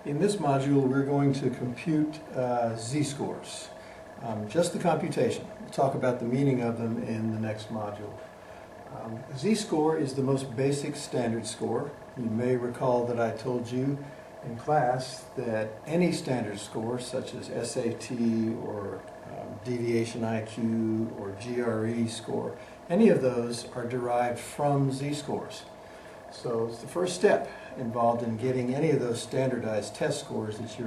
In this module, we're going to compute z-scores, just the computation. We'll talk about the meaning of them in the next module. Z-score is the most basic standard score. You may recall that I told you in class that any standard score, such as SAT or deviation IQ or GRE score, any of those are derived from z-scores. So it's the first step involved in getting any of those standardized test scores that you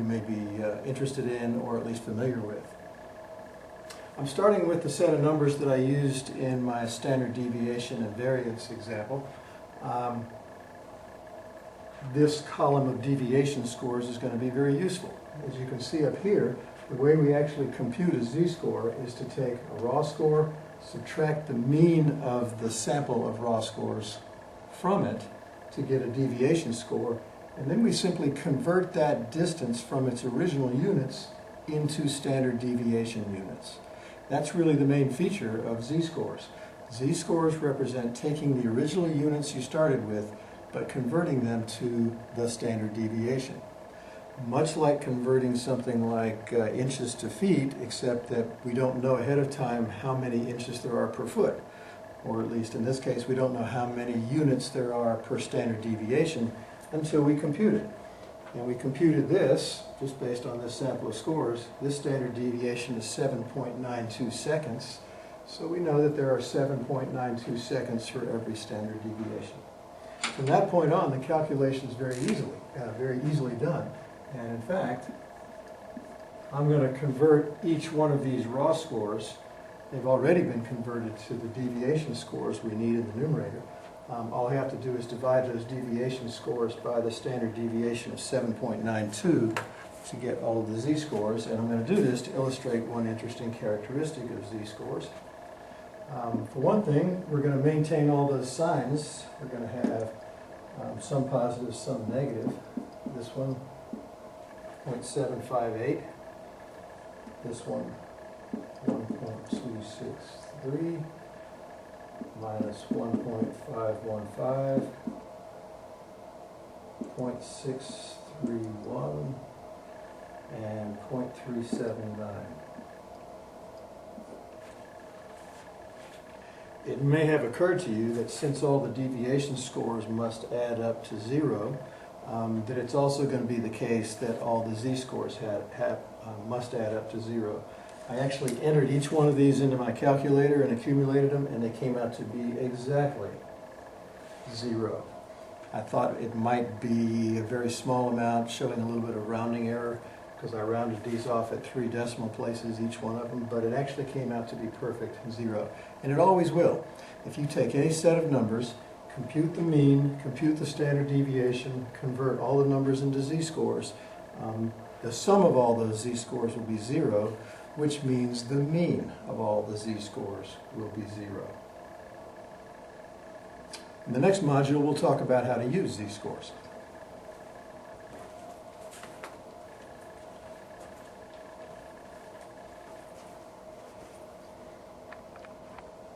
may be interested in or at least familiar with. I'm starting with the set of numbers that I used in my standard deviation and variance example. This column of deviation scores is going to be very useful. As you can see up here, the way we actually compute a z-score is to take a raw score, subtract the mean of the sample of raw scores from it to get a deviation score, and then we simply convert that distance from its original units into standard deviation units. That's really the main feature of z-scores. Z-scores represent taking the original units you started with, but converting them to the standard deviation. Much like converting something like inches to feet, except that we don't know ahead of time how many inches there are per foot. Or at least in this case, we don't know how many units there are per standard deviation until we compute it. And we computed this, just based on this sample of scores. This standard deviation is 7.92 seconds. So we know that there are 7.92 seconds for every standard deviation. From that point on, the calculation is very easily done. And in fact, I'm going to convert each one of these raw scores. They've already been converted to the deviation scores we need in the numerator. All I have to do is divide those deviation scores by the standard deviation of 7.92 to get all of the z-scores. And I'm going to do this to illustrate one interesting characteristic of z-scores. For one thing, we're going to maintain all those signs. We're going to have some positive, some negative. This one, 0.758. This one, 1.263 minus 1.515, 0.631, and 0.379. It may have occurred to you that since all the deviation scores must add up to 0, that it's also going to be the case that all the z-scores must add up to 0. I actually entered each one of these into my calculator and accumulated them, and they came out to be exactly 0. I thought it might be a very small amount, showing a little bit of rounding error, because I rounded these off at 3 decimal places, each one of them, but it actually came out to be perfect 0. And it always will. If you take any set of numbers, compute the mean, compute the standard deviation, convert all the numbers into z-scores, the sum of all those z-scores will be 0, which means the mean of all the z-scores will be 0. In the next module, we'll talk about how to use z-scores.